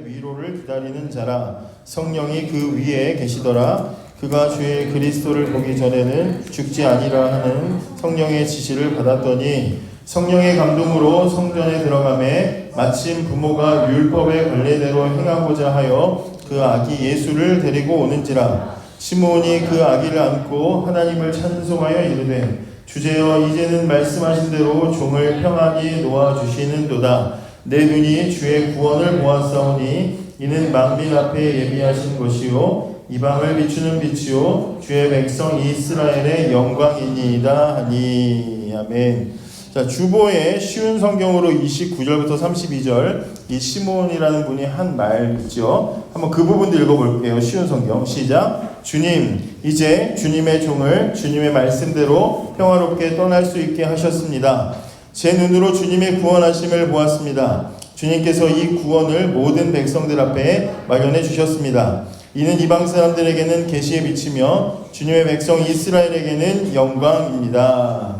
위로를 기다리는 자라. 성령이 그 위에 계시더라. 그가 주의 그리스도를 보기 전에는 죽지 아니라 하는 성령의 지시를 받았더니 성령의 감동으로 성전에 들어가매 마침 부모가 율법의 관례대로 행하고자 하여 그 아기 예수를 데리고 오는지라. 시므온이 그 아기를 안고 하나님을 찬송하여 이르되 주제여 이제는 말씀하신 대로 종을 평안히 놓아주시는도다. 내 눈이 주의 구원을 보았사오니 이는 만민 앞에 예비하신 것이요 이방을 비추는 빛이요 주의 백성 이스라엘의 영광이니이다 하니. 아멘. 자, 주보에 쉬운 성경으로 29절부터 32절 이 시므온이라는 분이 한 말 있죠. 한번 그 부분도 읽어볼게요. 쉬운 성경 시작. 주님, 이제 주님의 종을 주님의 말씀대로 평화롭게 떠날 수 있게 하셨습니다. 제 눈으로 주님의 구원하심을 보았습니다. 주님께서 이 구원을 모든 백성들 앞에 마련해 주셨습니다. 이는 이방 사람들에게는 계시의 빛이며 주님의 백성 이스라엘에게는 영광입니다.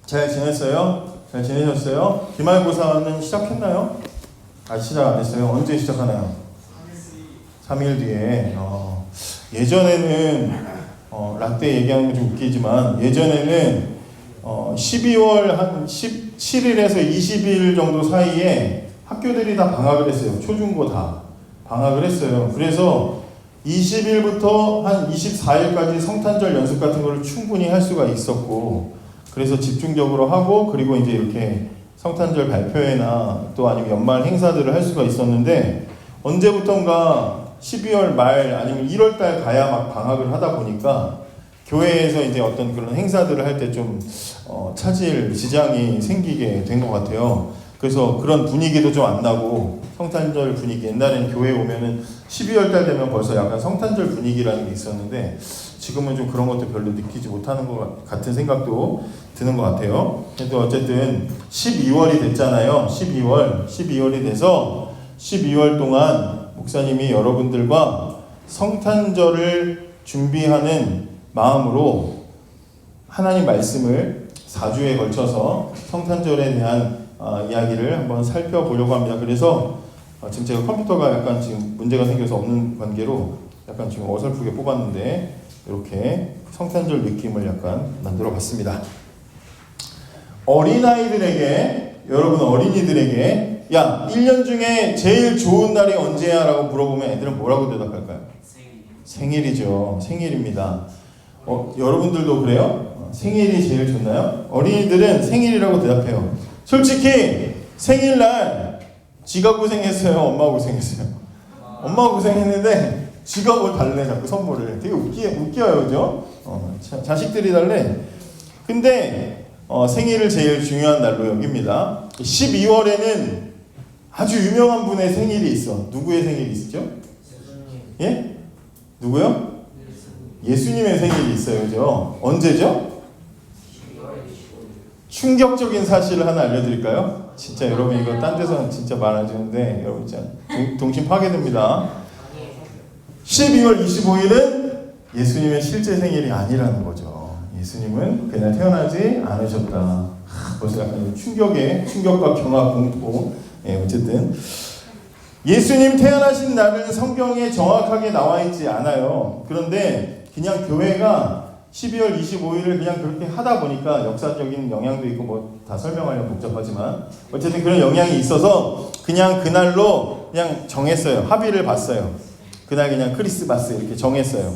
잘 지냈어요? 잘 지내셨어요? 기말고사는 시작했나요? 시작 안 했어요? 언제 시작하나요? 3일 뒤에. 예전에는 라떼 얘기하는 거 좀 웃기지만 예전에는 12월 한 17일에서 20일 정도 사이에 학교들이 다 방학을 했어요. 초중고 다 방학을 했어요. 그래서 20일부터 한 24일까지 성탄절 연습 같은 거를 충분히 할 수가 있었고, 그래서 집중적으로 하고, 그리고 이제 이렇게 성탄절 발표회나 또 아니면 연말 행사들을 할 수가 있었는데, 언제부턴가 12월 말 아니면 1월 달 가야 막 방학을 하다 보니까 교회에서 이제 어떤 그런 행사들을 할 때 좀 차질 지장이 생기게 된 것 같아요. 그래서 그런 분위기도 좀 안 나고, 성탄절 분위기, 옛날에는 교회 오면은 12월 달 되면 벌써 약간 성탄절 분위기라는 게 있었는데 지금은 좀 그런 것도 별로 느끼지 못하는 것 같은 생각도 드는 것 같아요. 그래도 어쨌든 12월이 됐잖아요. 12월이 돼서 12월 동안 목사님이 여러분들과 성탄절을 준비하는 마음으로 하나님 말씀을 4주에 걸쳐서 성탄절에 대한 이야기를 한번 살펴보려고 합니다. 그래서 지금 제가 컴퓨터가 약간 지금 문제가 생겨서 없는 관계로 약간 지금 어설프게 뽑았는데 이렇게 성탄절 느낌을 약간 만들어 봤습니다. 여러분 어린이들에게 야, 1년 중에 제일 좋은 날이 언제야? 라고 물어보면 애들은 뭐라고 대답할까요? 생일이죠. 생일입니다. 여러분들도 그래요? 생일이 제일 좋나요? 어린이들은 생일이라고 대답해요. 솔직히 생일날 지가 고생했어요? 엄마가 고생했어요? 엄마가 고생했는데 지가 뭘 달래 자꾸 선물을. 되게 웃겨요. 그죠? 자식들이 달래. 근데 생일을 제일 중요한 날로 여깁니다. 12월에는 아주 유명한 분의 생일이 있어. 누구의 생일이 있죠? 예? 누구요? 예수님의 생일이 있어요. 그죠? 언제죠? 충격적인 사실을 하나 알려드릴까요? 진짜 여러분 이거 딴 데서는 진짜 말 안 해주는데 여러분 진짜 동심 파괴됩니다. 12월 25일은 예수님의 실제 생일이 아니라는 거죠. 예수님은 그날 태어나지 않으셨다. 벌써 약간 충격과 경악, 공포. 어쨌든 예수님 태어나신 날은 성경에 정확하게 나와 있지 않아요. 그런데 그냥 교회가 12월 25일을 그냥 그렇게 하다 보니까 역사적인 영향도 있고 뭐 다 설명하려면 복잡하지만 어쨌든 그런 영향이 있어서 그냥 그날로 그냥 정했어요. 합의를 봤어요. 그날 그냥 크리스마스 이렇게 정했어요.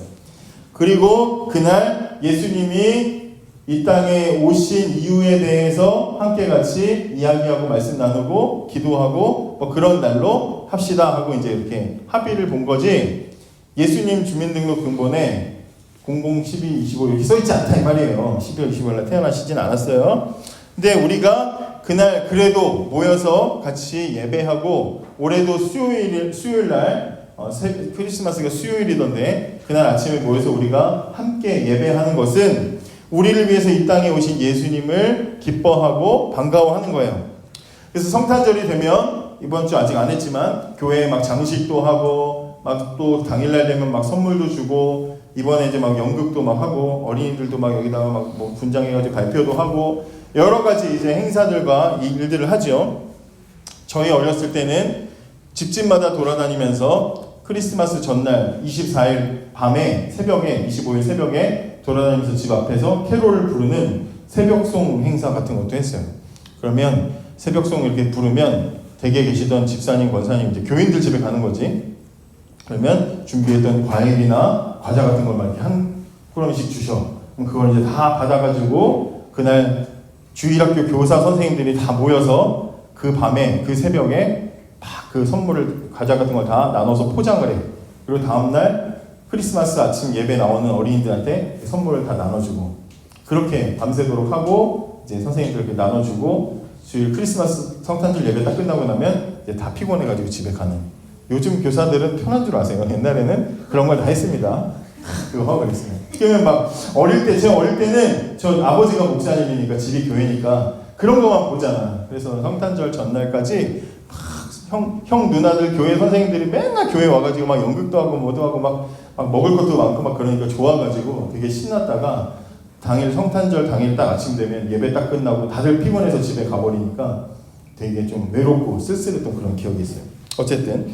그리고 그날 예수님이 이 땅에 오신 이유에 대해서 함께 같이 이야기하고 말씀 나누고 기도하고 뭐 그런 날로 합시다 하고 이제 이렇게 합의를 본 거지, 예수님 주민등록등본에 001225 이렇게 써있지 않다 이 말이에요. 12월 25일 날 태어나시진 않았어요. 근데 우리가 그날 그래도 모여서 같이 예배하고, 올해도 수요일 날 크리스마스가 수요일이던데 그날 아침에 모여서 우리가 함께 예배하는 것은 우리를 위해서 이 땅에 오신 예수님을 기뻐하고 반가워하는 거예요. 그래서 성탄절이 되면 이번 주 아직 안 했지만 교회에 막 장식도 하고 막 또 당일날 되면 막 선물도 주고, 이번에 이제 막 연극도 막 하고 어린이들도 막 여기다가 막 뭐 분장해가지고 발표도 하고 여러 가지 이제 행사들과 일들을 하죠. 저희 어렸을 때는 집집마다 돌아다니면서 크리스마스 전날 24일 밤에 새벽에 25일 새벽에 돌아다니면서 집 앞에서 캐롤을 부르는 새벽송 행사 같은 것도 했어요. 그러면 새벽송 이렇게 부르면 댁에 계시던 집사님, 권사님, 이제 교인들 집에 가는 거지. 그러면 준비했던 과일이나 과자 같은 걸 막 이렇게 한 꾸러미씩 주셔. 그럼 그걸 이제 다 받아가지고 그날 주일학교 교사 선생님들이 다 모여서 그 밤에 그 새벽에 막 그 선물을 과자 같은 걸 다 나눠서 포장을 해. 그리고 다음날 크리스마스 아침 예배 나오는 어린이들한테 선물을 다 나눠주고 그렇게 밤새도록 하고 이제 선생님들께 나눠주고 주일 크리스마스 성탄절 예배 딱 끝나고 나면 이제 다 피곤해가지고 집에 가는. 요즘 교사들은 편한 줄 아세요? 옛날에는 그런 걸 다 했습니다. 그거 하고 그랬어요. 그러면 막 제가 어릴 때는 저 아버지가 목사님이니까 집이 교회니까 그런 거만 보잖아. 그래서 성탄절 전날까지 형 누나들 교회 선생님들이 맨날 교회 와가지고 막 연극도 하고 뭐도 하고 막 먹을 것도 많고 막 그러니까 좋아가지고 되게 신났다가 당일 성탄절 당일 딱 아침 되면 예배 딱 끝나고 다들 피곤해서 집에 가버리니까 되게 좀 외롭고 쓸쓸했던 그런 기억이 있어요. 어쨌든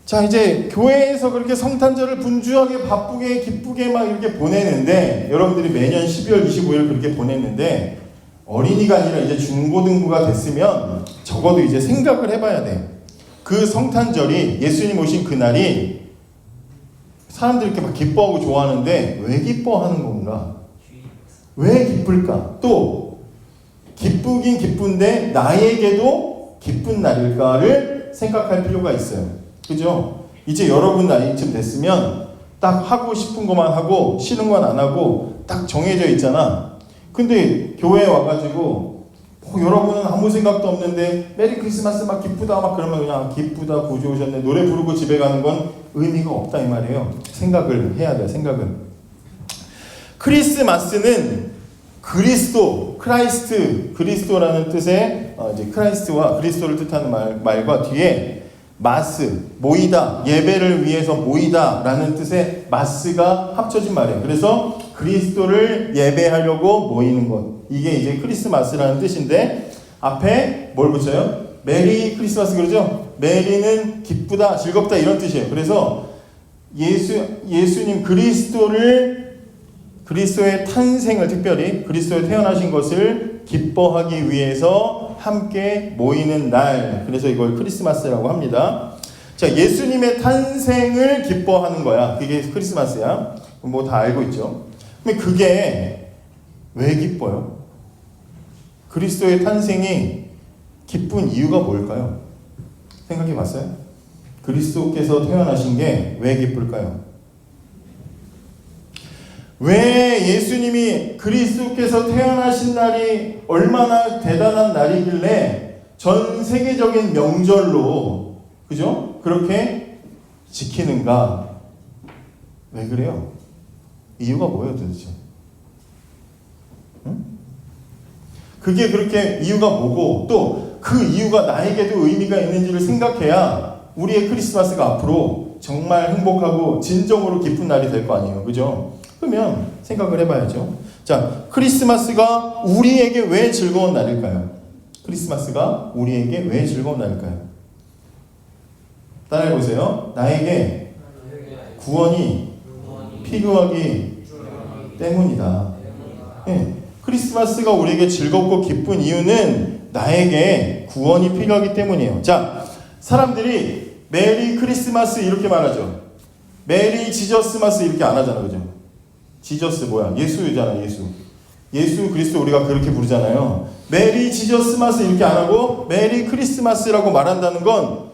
자 이제 교회에서 그렇게 성탄절을 분주하게 바쁘게 기쁘게 막 이렇게 보내는데 여러분들이 매년 12월 25일 그렇게 보냈는데 어린이가 아니라 이제 중고등부가 됐으면 적어도 이제 생각을 해봐야 돼. 그 성탄절이 예수님 오신 그날이 사람들이 이렇게 막 기뻐하고 좋아하는데 왜 기뻐하는 건가? 왜 기쁠까? 또 기쁘긴 기쁜데 나에게도 기쁜 날일까를 생각할 필요가 있어요. 그죠? 이제 여러분 나이쯤 됐으면 딱 하고 싶은 것만 하고 싫은 건 안 하고 딱 정해져 있잖아. 근데 교회에 와가지고 여러분은 아무 생각도 없는데 메리 크리스마스 막 기쁘다 막 그러면 그냥 기쁘다 구주 오셨네 노래 부르고 집에 가는 건 의미가 없다 이 말이에요. 생각을 해야 돼요. 생각을. 크리스마스는 그리스도라는 뜻의 이제 크라이스트와 그리스도를 뜻하는 말과 뒤에 마스, 모이다, 예배를 위해서 모이다라는 뜻의 마스가 합쳐진 말이에요. 그래서 그리스도를 예배하려고 모이는 것. 이게 이제 크리스마스라는 뜻인데 앞에 뭘 붙여요? 메리 크리스마스 그러죠? 메리는 기쁘다, 즐겁다 이런 뜻이에요. 그래서 예수님 그리스도의 탄생을 특별히 그리스도에 태어나신 것을 기뻐하기 위해서 함께 모이는 날. 그래서 이걸 크리스마스라고 합니다. 자, 예수님의 탄생을 기뻐하는 거야. 그게 크리스마스야. 뭐 다 알고 있죠. 근데 그게 왜 기뻐요? 그리스도의 탄생이 기쁜 이유가 뭘까요? 생각해 봤어요? 그리스도께서 태어나신 게 왜 기쁠까요? 왜 예수님이 그리스도께서 태어나신 날이 얼마나 대단한 날이길래 전 세계적인 명절로 그죠? 그렇게 지키는가? 왜 그래요? 이유가 뭐예요 도대체? 응? 그게 그렇게 이유가 뭐고 또 그 이유가 나에게도 의미가 있는지를 생각해야 우리의 크리스마스가 앞으로 정말 행복하고 진정으로 기쁜 날이 될 거 아니에요. 그죠? 그러면 생각을 해봐야죠. 자, 크리스마스가 우리에게 왜 즐거운 날일까요? 크리스마스가 우리에게 왜 즐거운 날일까요? 따라해보세요. 나에게 구원이 필요하기 때문이다. 네. 크리스마스가 우리에게 즐겁고 기쁜 이유는 나에게 구원이 필요하기 때문이에요. 자, 사람들이 메리 크리스마스 이렇게 말하죠. 메리 지저스마스 이렇게 안 하잖아. 그죠? 지저스 뭐야? 예수잖아. 예수 그리스도 우리가 그렇게 부르잖아요. 메리 지저스마스 이렇게 안 하고 메리 크리스마스라고 말한다는 건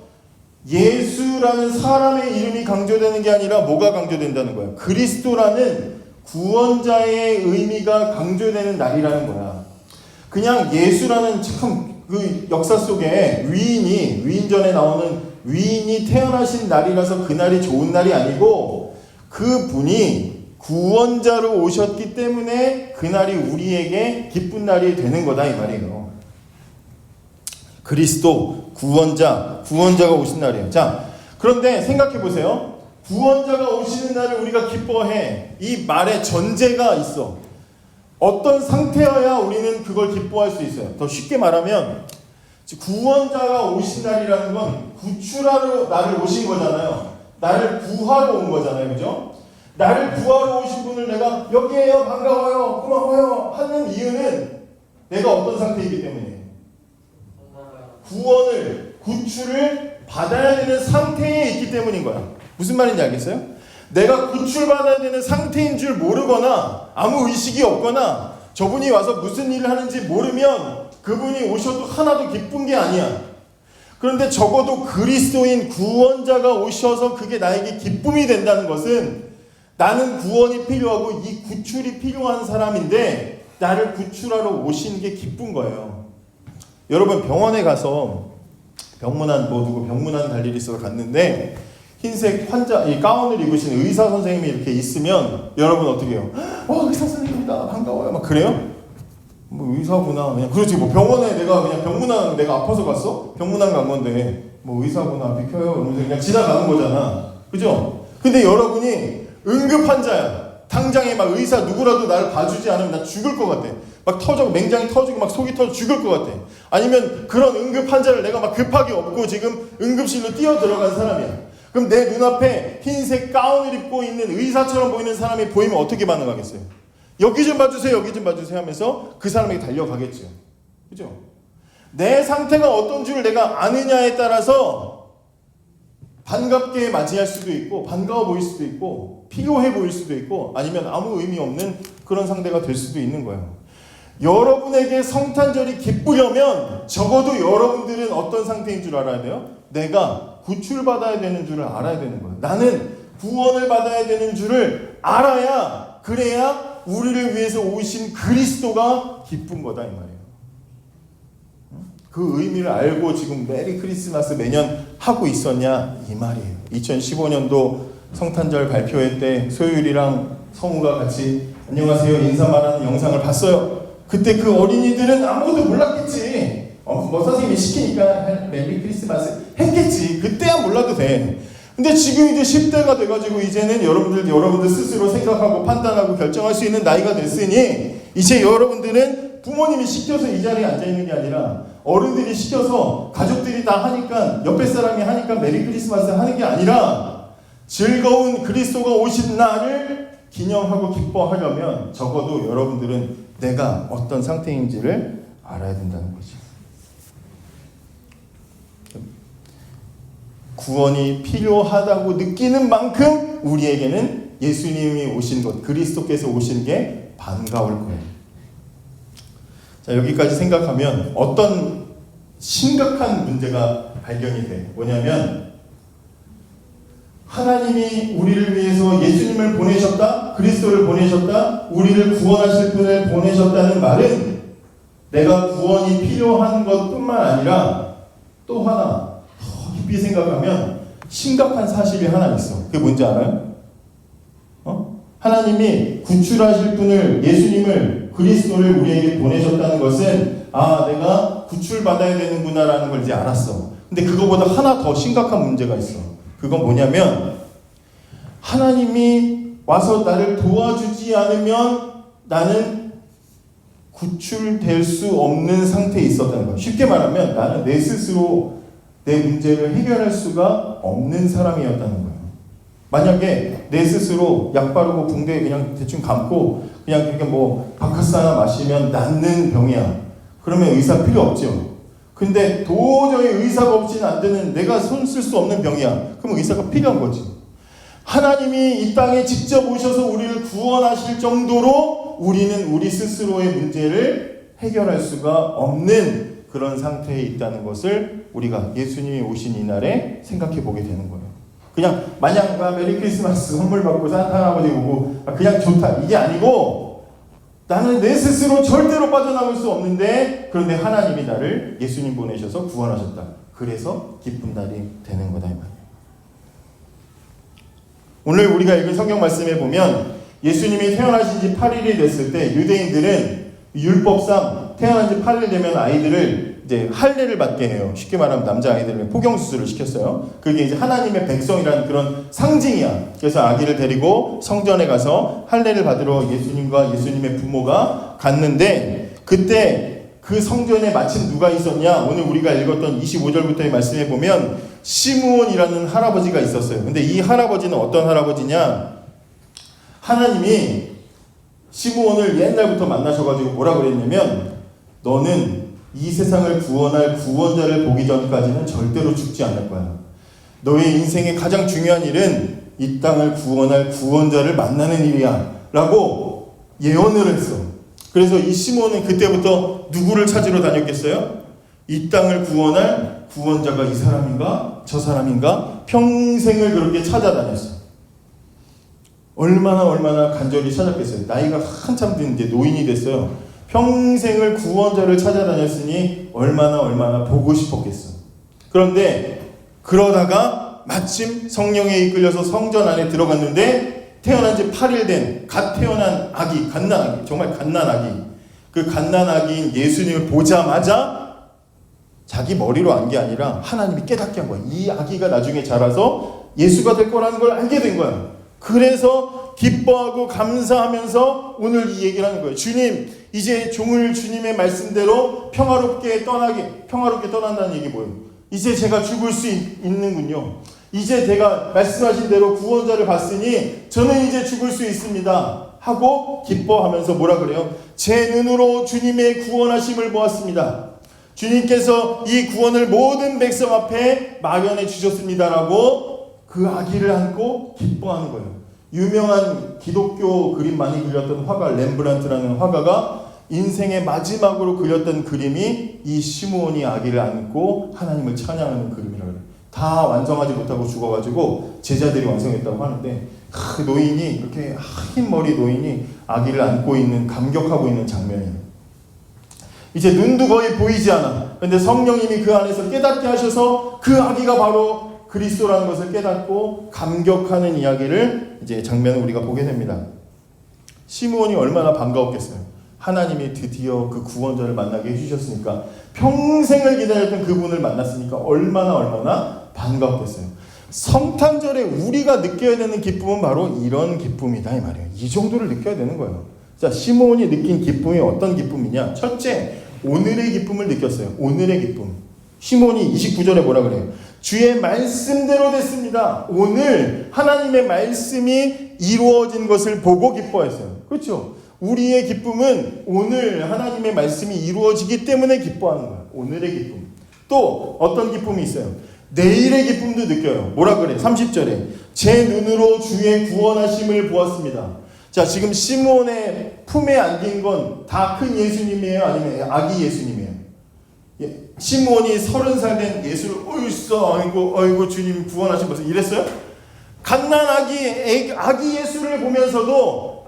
예수라는 사람의 이름이 강조되는 게 아니라 뭐가 강조된다는 거야? 그리스도라는 구원자의 의미가 강조되는 날이라는 거야. 그냥 예수라는 참 그 역사 속에 위인전에 나오는 위인이 태어나신 날이라서 그날이 좋은 날이 아니고 그분이 구원자로 오셨기 때문에 그날이 우리에게 기쁜 날이 되는 거다 이 말이에요. 그리스도 구원자가 오신 날이에요. 자, 그런데 생각해 보세요. 구원자가 오시는 날을 우리가 기뻐해. 이 말에 전제가 있어. 어떤 상태여야 우리는 그걸 기뻐할 수 있어요. 더 쉽게 말하면 구원자가 오신 날이라는 건 구출하러 나를 오신 거잖아요. 나를 구하러 온 거잖아요. 그죠? 나를 구하러 오신 분을 내가 여기에요, 반가워요, 고마워요 하는 이유는 내가 어떤 상태이기 때문이에요. 구원을, 구출을 받아야 되는 상태에 있기 때문인 거야. 무슨 말인지 알겠어요? 내가 구출받아야 되는 상태인 줄 모르거나 아무 의식이 없거나 저분이 와서 무슨 일을 하는지 모르면 그분이 오셔도 하나도 기쁜 게 아니야. 그런데 적어도 그리스도인 구원자가 오셔서 그게 나에게 기쁨이 된다는 것은 나는 구원이 필요하고 이 구출이 필요한 사람인데 나를 구출하러 오신 게 기쁜 거예요. 여러분 병원에 가서 병문안 갈 일이 있어서 갔는데 흰색 이 가운을 입으신 의사 선생님이 이렇게 있으면 여러분 어떻게 해요? 의사 선생님이다, 반가워요, 막 그래요? 뭐 의사구나, 그냥 그렇지. 뭐 병원에 내가 그냥 병문안 내가 아파서 갔어? 병문안 간 건데 뭐 의사구나 비켜요 이러면서 그냥 지나가는 거잖아. 그죠? 근데 여러분이 응급 환자야. 당장에 막 의사 누구라도 나를 봐주지 않으면 나 죽을 것 같아. 막 맹장이 터지고 막 속이 터져 죽을 것 같아. 아니면 그런 응급 환자를 내가 막 급하게 업고 지금 응급실로 뛰어 들어간 사람이야. 그럼 내 눈앞에 흰색 가운을 입고 있는 의사처럼 보이는 사람이 보이면 어떻게 반응하겠어요? 여기 좀 봐주세요, 여기 좀 봐주세요 하면서 그 사람에게 달려가겠죠. 그죠? 내 상태가 어떤 줄 내가 아느냐에 따라서 반갑게 맞이할 수도 있고 반가워 보일 수도 있고 필요해 보일 수도 있고 아니면 아무 의미 없는 그런 상대가 될 수도 있는 거예요. 여러분에게 성탄절이 기쁘려면 적어도 여러분들은 어떤 상태인 줄 알아야 돼요? 내가 구출받아야 되는 줄을 알아야 되는 거예요. 나는 구원을 받아야 되는 줄을 알아야, 그래야 우리를 위해서 오신 그리스도가 기쁜 거다 이 말이에요. 그 의미를 알고 지금 메리 크리스마스 매년 하고 있었냐 이 말이에요. 2015년도 성탄절 발표회 때 소율이랑 성우가 같이 안녕하세요 인사 말하는 영상을 봤어요. 그때 그 어린이들은 아무것도 몰랐겠지. 뭐 선생님이 시키니까 메리 크리스마스 했겠지. 그때야 몰라도 돼. 근데 지금 이제 10대가 돼가지고 이제는 여러분들 스스로 생각하고 판단하고 결정할 수 있는 나이가 됐으니 이제 여러분들은 부모님이 시켜서 이 자리에 앉아있는 게 아니라 어른들이 시켜서 가족들이 다 하니까 옆에 사람이 하니까 메리 크리스마스 하는 게 아니라 즐거운 그리스도가 오신 날을 기념하고 기뻐하려면 적어도 여러분들은 내가 어떤 상태인지를 알아야 된다는 거죠. 구원이 필요하다고 느끼는 만큼 우리에게는 예수님이 오신 것, 그리스도께서 오신 게 반가울 거예요. 자, 여기까지 생각하면 어떤 심각한 문제가 발견이 돼. 뭐냐면 하나님이 우리를 위해서 예수님을 보내셨다, 그리스도를 보내셨다, 우리를 구원하실 분을 보내셨다는 말은 내가 구원이 필요한 것뿐만 아니라 또 하나 깊이 생각하면 심각한 사실이 하나 있어. 그게 뭔지 알아요? 하나님이 구출하실 분을, 예수님을, 그리스도를 우리에게 보내셨다는 것은 내가 구출받아야 되는구나라는 걸 이제 알았어. 근데 그거보다 하나 더 심각한 문제가 있어. 그건 뭐냐면 하나님이 와서 나를 도와주지 않으면 나는 구출될 수 없는 상태에 있었다는 거야. 쉽게 말하면 나는 내 스스로 내 문제를 해결할 수가 없는 사람이었다는 거예요. 만약에 내 스스로 약 바르고 붕대 그냥 대충 감고 그냥 그렇게 뭐 바카스 하나 마시면 낫는 병이야. 그러면 의사 필요 없죠. 근데 도저히 의사가 없이는 안 되는, 내가 손 쓸 수 없는 병이야. 그럼 의사가 필요한 거지. 하나님이 이 땅에 직접 오셔서 우리를 구원하실 정도로 우리는 우리 스스로의 문제를 해결할 수가 없는 그런 상태에 있다는 것을 우리가 예수님이 오신 이날에 생각해 보게 되는 거예요. 그냥 마냥 메리 크리스마스 선물 받고 산타 할아버지 오고 그냥 좋다 이게 아니고 나는 내 스스로 절대로 빠져나올 수 없는데 그런데 하나님이 나를 예수님 보내셔서 구원하셨다. 그래서 기쁜 날이 되는 거다 이 말이에요. 오늘 우리가 읽은 성경 말씀에 보면 예수님이 태어나신 지 8일이 됐을 때 유대인들은 율법상 태어난 지 8일 되면 아이들을 이제 할례를 받게 해요. 쉽게 말하면 남자아이들을 포경수술을 시켰어요. 그게 이제 하나님의 백성이라는 그런 상징이야. 그래서 아기를 데리고 성전에 가서 할례를 받으러 예수님과 예수님의 부모가 갔는데 그때 그 성전에 마침 누가 있었냐? 오늘 우리가 읽었던 25절부터의 말씀에 보면 시므온이라는 할아버지가 있었어요. 근데 이 할아버지는 어떤 할아버지냐? 하나님이 시므온을 옛날부터 만나셔가지고 뭐라 그랬냐면, 너는 이 세상을 구원할 구원자를 보기 전까지는 절대로 죽지 않을 거야. 너의 인생의 가장 중요한 일은 이 땅을 구원할 구원자를 만나는 일이야 라고 예언을 했어. 그래서 이 시므온은 그때부터 누구를 찾으러 다녔겠어요? 이 땅을 구원할 구원자가 이 사람인가 저 사람인가 평생을 그렇게 찾아다녔어. 얼마나 간절히 찾았겠어요. 나이가 한참 든 이제 노인이 됐어요. 평생을 구원자를 찾아다녔으니 얼마나 보고 싶었겠어. 그런데 그러다가 마침 성령에 이끌려서 성전 안에 들어갔는데, 태어난 지 8일 된 갓 태어난 아기, 갓난아기, 정말 갓난아기, 그 갓난아기인 예수님을 보자마자 자기 머리로 안 게 아니라 하나님이 깨닫게 한 거야. 이 아기가 나중에 자라서 예수가 될 거라는 걸 알게 된 거야. 그래서 기뻐하고 감사하면서 오늘 이 얘기를 하는 거예요. 주님, 이제 종을 주님의 말씀대로 평화롭게 떠난다는 얘기 뭐예요? 이제 제가 죽을 수 있는군요. 이제 제가 말씀하신 대로 구원자를 봤으니 저는 이제 죽을 수 있습니다 하고 기뻐하면서 뭐라 그래요? 제 눈으로 주님의 구원하심을 보았습니다. 주님께서 이 구원을 모든 백성 앞에 마련해 주셨습니다라고 그 아기를 안고 기뻐하는 거예요. 유명한 기독교 그림 많이 그렸던 화가 렘브란트라는 화가가 인생의 마지막으로 그렸던 그림이 이 시므온이 아기를 안고 하나님을 찬양하는 그림이라고 해요. 다 완성하지 못하고 죽어가지고 제자들이 완성했다고 하는데, 그 노인이 이렇게 흰 머리 노인이 아기를 안고 있는, 감격하고 있는 장면이에요. 이제 눈도 거의 보이지 않아. 근데 성령님이 그 안에서 깨닫게 하셔서 그 아기가 바로 그리스도라는 것을 깨닫고 감격하는 이야기를 이제 장면을 우리가 보게 됩니다. 시므온이 얼마나 반가웠겠어요. 하나님이 드디어 그 구원자를 만나게 해주셨으니까, 평생을 기다렸던 그분을 만났으니까 얼마나 반가웠겠어요. 성탄절에 우리가 느껴야 되는 기쁨은 바로 이런 기쁨이다 이 말이에요. 이 정도를 느껴야 되는 거예요. 자, 시므온이 느낀 기쁨이 어떤 기쁨이냐? 첫째, 오늘의 기쁨을 느꼈어요. 오늘의 기쁨. 시므온이 29절에 뭐라 그래요? 주의 말씀대로 됐습니다. 오늘 하나님의 말씀이 이루어진 것을 보고 기뻐했어요. 그렇죠? 우리의 기쁨은 오늘 하나님의 말씀이 이루어지기 때문에 기뻐하는 거예요. 오늘의 기쁨. 또 어떤 기쁨이 있어요? 내일의 기쁨도 느껴요. 뭐라 그래? 30절에 제 눈으로 주의 구원하심을 보았습니다. 자, 지금 시므온의 품에 안긴 건 다 큰 예수님이에요? 아니면 아기 예수님이에요? 시므온이 30살 된 예수를 어이구 주님 구원하신 것을 이랬어요? 갓난 아기 예수를 보면서도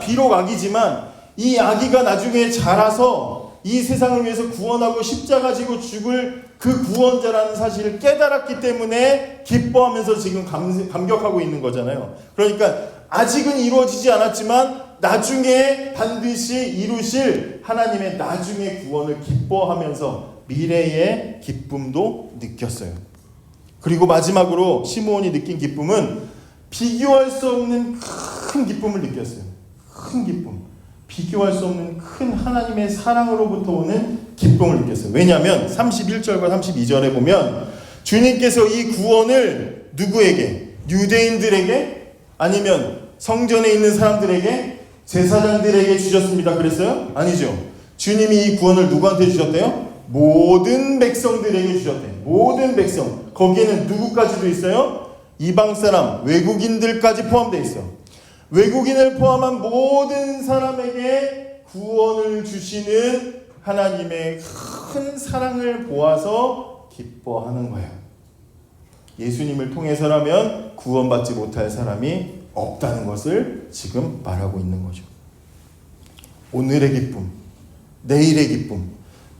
비록 아기지만 이 아기가 나중에 자라서 이 세상을 위해서 구원하고 십자가 지고 죽을 그 구원자라는 사실을 깨달았기 때문에 기뻐하면서 지금 감격하고 있는 거잖아요. 그러니까 아직은 이루어지지 않았지만 나중에 반드시 이루실 하나님의 나중의 구원을 기뻐하면서 미래의 기쁨도 느꼈어요. 그리고 마지막으로 시므온이 느낀 기쁨은 비교할 수 없는 큰 기쁨을 느꼈어요. 큰 기쁨. 비교할 수 없는 큰 하나님의 사랑으로부터 오는 기쁨을 느꼈어요. 왜냐하면 31절과 32절에 보면 주님께서 이 구원을 누구에게? 유대인들에게? 아니면 성전에 있는 사람들에게? 제사장들에게 주셨습니다. 그랬어요? 아니죠. 주님이 이 구원을 누구한테 주셨대요? 모든 백성들에게 주셨대요. 모든 백성. 거기에는 누구까지도 있어요? 이방 사람, 외국인들까지 포함되어 있어요. 외국인을 포함한 모든 사람에게 구원을 주시는 하나님의 큰 사랑을 보아서 기뻐하는 거예요. 예수님을 통해서라면 구원받지 못할 사람이 없다는 것을 지금 말하고 있는 거죠. 오늘의 기쁨, 내일의 기쁨,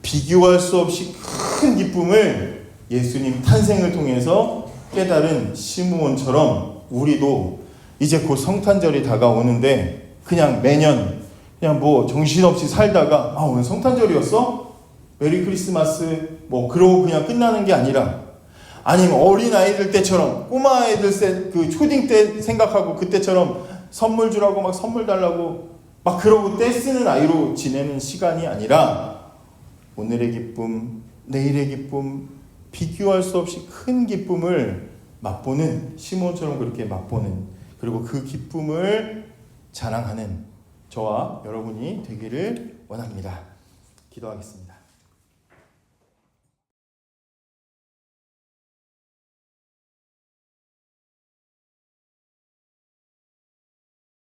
비교할 수 없이 큰 기쁨을 예수님 탄생을 통해서 깨달은 시므온처럼 우리도 이제 곧 성탄절이 다가오는데 그냥 매년 그냥 뭐 정신없이 살다가 오늘 성탄절이었어? 메리 크리스마스 그러고 그냥 끝나는 게 아니라, 아니면 어린 아이들 때처럼 꼬마 아이들 그 초딩 때 생각하고 그때처럼 선물 주라고 막 선물 달라고 막 그러고 떼쓰는 아이로 지내는 시간이 아니라 오늘의 기쁨, 내일의 기쁨, 비교할 수 없이 큰 기쁨을 맛보는, 시몬처럼 그렇게 맛보는, 그리고 그 기쁨을 자랑하는 저와 여러분이 되기를 원합니다. 기도하겠습니다.